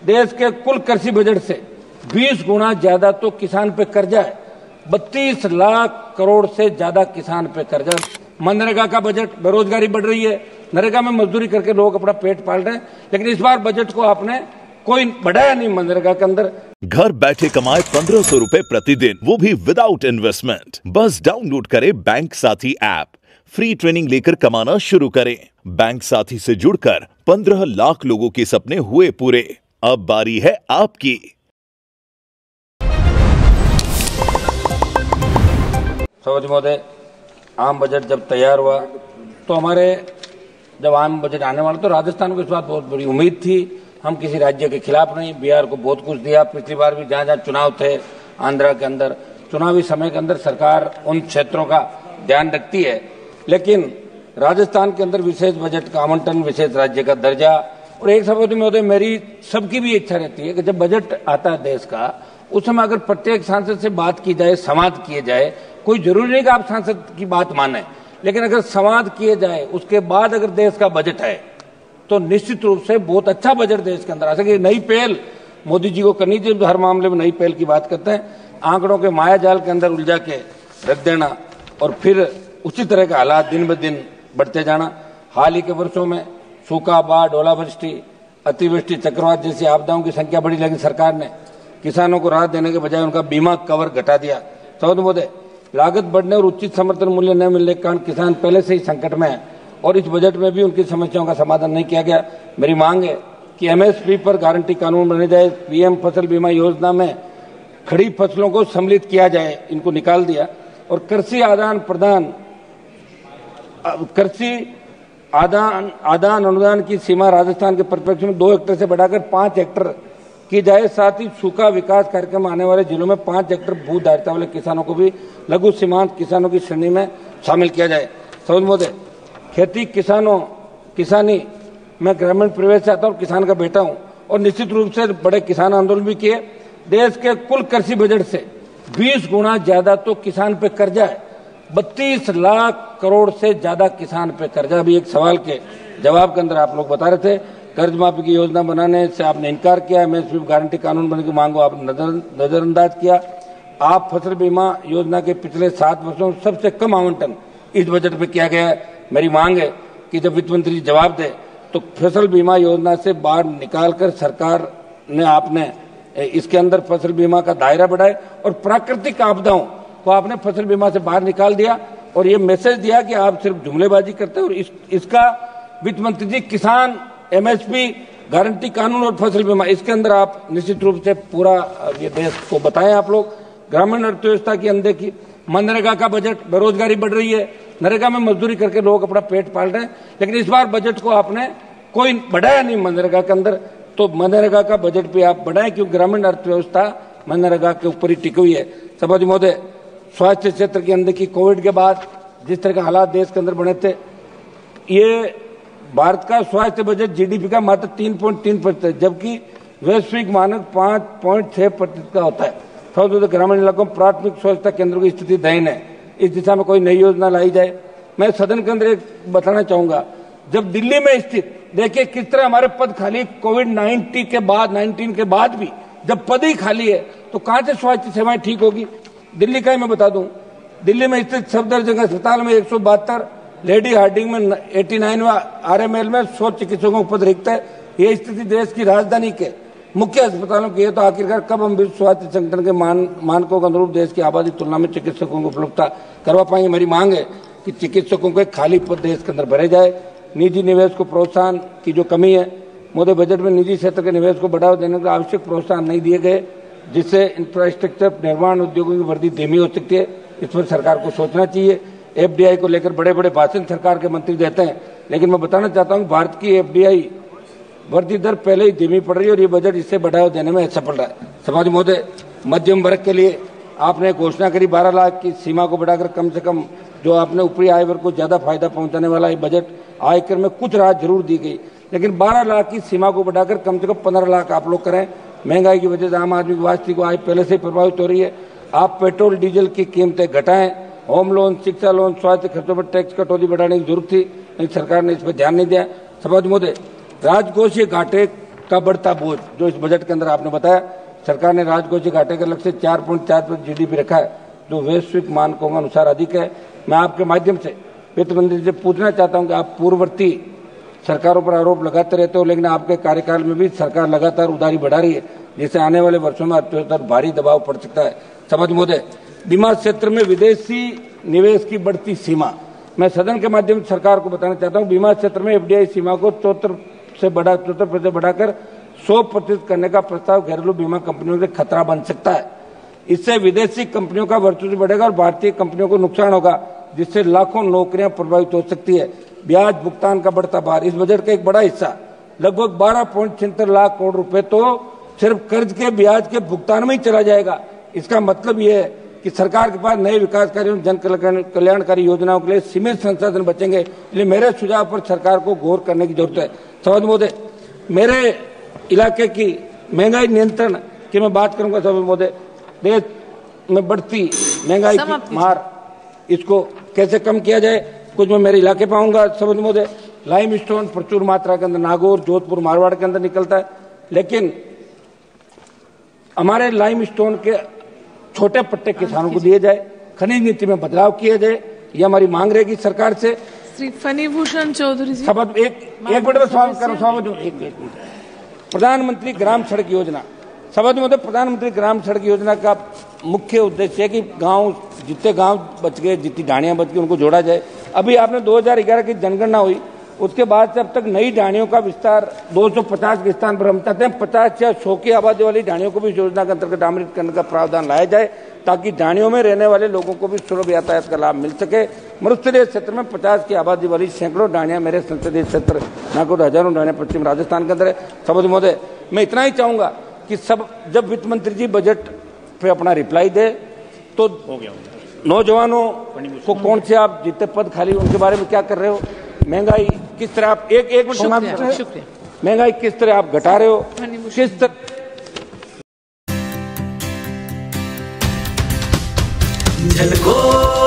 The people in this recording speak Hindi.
देश के कुल कृषि बजट से 20 गुना ज्यादा तो किसान पे कर्जा है। 32 लाख करोड़ से ज्यादा किसान पे कर्जा। मनरेगा का बजट, बेरोजगारी बढ़ रही है, नरेगा में मजदूरी करके लोग अपना पेट पाल रहे हैं, लेकिन इस बार बजट को आपने कोई बढ़ाया नहीं मनरेगा के अंदर। घर बैठे कमाए 1500 रुपए प्रतिदिन, वो भी विदाउट इन्वेस्टमेंट। बस डाउनलोड करें बैंक साथी ऐप, फ्री ट्रेनिंग लेकर कमाना शुरू करें। बैंक साथी से जुड़कर 15 लाख लोगों के सपने हुए पूरे। अब बारी है आपकी। सभापति महोदय, आम बजट जब तैयार हुआ तो जब आम बजट आने वाला तो राजस्थान को इस बात बहुत बड़ी उम्मीद थी। हम किसी राज्य के खिलाफ नहीं, बिहार को बहुत कुछ दिया। पिछली बार भी जहां जहां चुनाव थे, आंध्रा के अंदर चुनावी समय के अंदर सरकार उन क्षेत्रों का ध्यान रखती है, लेकिन राजस्थान के अंदर विशेष बजट का आवंटन, विशेष राज्य का दर्जा। और एक सभापति महोदय, मेरी सबकी भी इच्छा रहती है कि जब बजट आता है देश का, उस समय अगर प्रत्येक सांसद से बात की जाए, संवाद किए जाए। कोई जरूरी नहीं कि आप सांसद की बात माने, लेकिन अगर संवाद किए जाए उसके बाद अगर देश का बजट है तो निश्चित रूप से बहुत अच्छा बजट देश के अंदर आ सके। नई पहल मोदी जी को करनी चाहिए, हर मामले में नई पहल की बात करते हैं। आंकड़ों के माया जाल के अंदर उलझा के रख देना और फिर उसी तरह के हालात दिन ब दिन बढ़ते जाना। हाल ही के वर्षों में सूखा, बाढ़, ओलावृष्टि, अतिवृष्टि, चक्रवात जैसी आपदाओं की संख्या बढ़ी, लेकिन सरकार ने किसानों को राहत देने के बजाय उनका बीमा कवर घटा दिया। सभापति महोदय, लागत बढ़ने और उचित समर्थन मूल्य न मिलने के कारण किसान पहले से ही संकट में है और इस बजट में भी उनकी समस्याओं का समाधान नहीं किया गया। मेरी मांग है कि एमएसपी पर गारंटी कानून बने जाए, पीएम फसल बीमा योजना में खड़ी फसलों को सम्मिलित किया जाए, इनको निकाल दिया। और कृषि आदान अनुदान की सीमा राजस्थान के परिप्रेक्ष्य में 2 हेक्टेयर से बढ़ाकर 5 हेक्टेयर की जाए। साथ ही सूखा विकास कार्यक्रम आने वाले जिलों में 5 हेक्टेयर भू धारिता वाले किसानों को भी लघु सीमांत किसानों की श्रेणी में शामिल किया जाए। सभापति महोदय, खेती किसानी मैं ग्रामीण परिवेश से आता हूँ, किसान का बेटा हूँ और निश्चित रूप से बड़े किसान आंदोलन भी किए। देश के कुल कृषि बजट से 20 गुना ज्यादा तो किसान पे कर्जा है। 32 लाख करोड़ से ज्यादा किसान पे कर्जा। भी एक सवाल के जवाब के अंदर आप लोग बता रहे थे, कर्ज माफी की योजना बनाने से आपने इनकार किया, एमएसपी गारंटी कानून बनने की मांग को आपने नजरअंदाज किया। आप फसल बीमा योजना के पिछले 7 वर्षों में सबसे कम आवंटन इस बजट में किया गया है। मेरी मांग है कि जब वित्त मंत्री जवाब दे तो फसल बीमा योजना से बाहर निकालकर सरकार ने आपने इसके अंदर फसल बीमा का दायरा बढ़ाए और प्राकृतिक आपदाओं को आपने फसल बीमा से बाहर निकाल दिया और ये मैसेज दिया कि आप सिर्फ जुमलेबाजी करते हैं। और इसका वित्त मंत्री जी, किसान, एमएसपी गारंटी कानून और फसल बीमा, इसके अंदर आप निश्चित रूप से पूरा ये देश को बताएं। आप लोग ग्रामीण अर्थव्यवस्था की अनदेखी, मनरेगा का बजट, बेरोजगारी बढ़ रही है, नरेगा में मजदूरी करके लोग अपना पेट पाल रहे हैं, लेकिन इस बार बजट को आपने कोई बढ़ाया नहीं मनरेगा के अंदर। तो मनरेगा का बजट भी आप बढ़ाएं, क्योंकि ग्रामीण अर्थव्यवस्था मनरेगा के ऊपर ही टिकी हुई है। सभापति महोदय, स्वास्थ्य क्षेत्र की अनदेखी, कोविड के बाद जिस तरह के हालात देश के अंदर बने थे, ये भारत का स्वास्थ्य बजट जीडीपी का मात्र 3.3%, जबकि वैश्विक मानक 5.6% का होता है। ग्रामीण इलाकों में प्राथमिक स्वच्छता केंद्रों की स्थिति दयनीय है। इस दिशा में कोई नई योजना लाई जाए। मैं सदन के अंदर एक बताना चाहूंगा, जब दिल्ली में स्थित देखिए किस तरह हमारे पद खाली, कोविड-19 के बाद भी जब पद ही खाली है तो कहां से स्वास्थ्य सेवाएं ठीक होगी। दिल्ली का ही मैं बता दूं, दिल्ली में स्थित सफदरजंग अस्पताल में 172, लेडी हार्डिंग में 89, आरएमएल में 100 चिकित्सकों का पद रिक्त है। ये स्थिति देश की राजधानी के मुख्य अस्पतालों की है, तो आखिरकार कब हम विश्व स्वास्थ्य संगठन के मानकों के अनुरूप देश की आबादी की तुलना में चिकित्सकों को उपलब्धता करवा पाएंगे। मेरी मांग है कि चिकित्सकों के खाली पद देश के अंदर भरे जाए। निजी निवेश को प्रोत्साहन की जो कमी है, मोदी बजट में निजी क्षेत्र के निवेश को बढ़ावा देने के आवश्यक प्रोत्साहन नहीं दिए गए, जिससे इंफ्रास्ट्रक्चर निर्माण उद्योगों की वृद्धि धीमी हो सकती है। इस पर सरकार को सोचना चाहिए। एफडीआई को लेकर बड़े बड़े भाषण सरकार के मंत्री देते हैं, लेकिन मैं बताना चाहता हूं भारत की एफडीआई वृद्धि दर पहले ही धीमी पड़ रही है और ये बजट इससे बढ़ावा देने में सफल रहा है। सभापति महोदय, मध्यम वर्ग के लिए आपने घोषणा करी 12 लाख की सीमा को बढ़ाकर कम से कम जो आपने ऊपरी आय वर्ग को ज्यादा फायदा पहुंचाने वाला ये बजट, आयकर में कुछ राहत जरूर दी गई, लेकिन 12 लाख की सीमा को बढ़ाकर कम से कम 15 लाख आप लोग करें। महंगाई की वजह से आम आदमी की वास्तविक आय पहले से ही प्रभावित हो रही है। आप पेट्रोल डीजल की कीमतें घटाएं, होम लोन, शिक्षा लोन, स्वास्थ्य खर्चों पर टैक्स कटौती बढ़ाने की जरूरत थी, लेकिन सरकार ने इस पर ध्यान नहीं दिया। सभापति महोदय, राजकोषीय घाटे का बढ़ता बोझ जो इस बजट के अंदर आपने बताया, सरकार ने राजकोषीय घाटे के लक्ष्य से 4.4% जीडीपी रखा है, जो वैश्विक मानकों के अनुसार अधिक है। मैं आपके माध्यम से वित्त मंत्री से पूछना चाहता हूं कि आप पूर्ववर्ती सरकारों पर आरोप लगाते रहते हो, लेकिन आपके कार्यकाल में भी सरकार लगातार उधारी बढ़ा रही है, जिससे आने वाले वर्षों में अर्थव्यवस्था पर भारी दबाव पड़ सकता है। समाज महोदय, बीमा क्षेत्र में विदेशी निवेश की बढ़ती सीमा, मैं सदन के माध्यम से सरकार को बताना चाहता हूं, बीमा क्षेत्र में एफडीआई सीमा को 74% बढ़ाकर 100% करने का प्रस्ताव घरेलू बीमा कंपनियों के लिए खतरा बन सकता है। इससे विदेशी कंपनियों का वर्चस्व बढ़ेगा और भारतीय कंपनियों को नुकसान होगा, जिससे लाखों नौकरियां प्रभावित हो सकती है। ब्याज भुगतान का बढ़ता भार, इस बजट का एक बड़ा हिस्सा लगभग 12.76 लाख करोड़ रुपए तो सिर्फ कर्ज के ब्याज के भुगतान में ही चला जाएगा। इसका मतलब यह है कि सरकार के पास नए विकास कार्यों, जन कल्याणकारी योजनाओं के लिए सीमित संसाधन बचेंगे। इसलिए मेरे सुझाव पर सरकार को गौर करने की जरूरत है। सभापति महोदय, मेरे इलाके की महंगाई नियंत्रण की मैं बात करूंगा। सभापति महोदय, देश में बढ़ती महंगाई की मार, इसको कैसे कम किया जाए, कुछ मैं मेरे इलाके पाऊंगा। सभापति महोदय, लाइमस्टोन प्रचुर मात्रा के अंदर नागौर, जोधपुर, मारवाड़ के अंदर निकलता है, लेकिन हमारे लाइमस्टोन के छोटे पट्टे किसानों को दिए जाए, खनिज नीति में बदलाव किया जाए, ये हमारी मांग रहेगी सरकार से। श्री फणिभूषण चौधरी जी, एक मिनट में सवाल करूं। प्रधानमंत्री ग्राम सड़क योजना, सभापति महोदय, प्रधानमंत्री ग्राम सड़क योजना का मुख्य उद्देश्य है कि गांव, जितने गांव बच गए, जितनी ढाणियां बच गई, उनको जोड़ा जाए। अभी आपने 2011 की जनगणना हुई, उसके बाद से अब तक नई ढाणियों का विस्तार 250 के स्थान पर हम चाहते हैं 50 या 100 की आबादी वाली ढाणियों को भी इस योजना के अंतर्गत आमंत्रित करने का प्रावधान लाया जाए, ताकि ढाणियों में रहने वाले लोगों को भी सुलभ यातायात का लाभ मिल सके। मरुस्थलीय क्षेत्र में 50 की आबादी वाली सैकड़ों ढाणियां मेरे संसदीय क्षेत्र नागौर, हजारों ढाणियां पश्चिम राजस्थान के अंदर है। सभापति महोदय, मैं इतना ही चाहूंगा कि जब वित्त मंत्री जी बजट पे अपना रिप्लाई दे तो नौजवानों को कौन से आप जितने पद खाली उनके बारे में क्या कर रहे हो, महंगाई किस तरह आप एक मिनट, महंगाई किस तरह आप घटा रहे हो, किस तरह झलको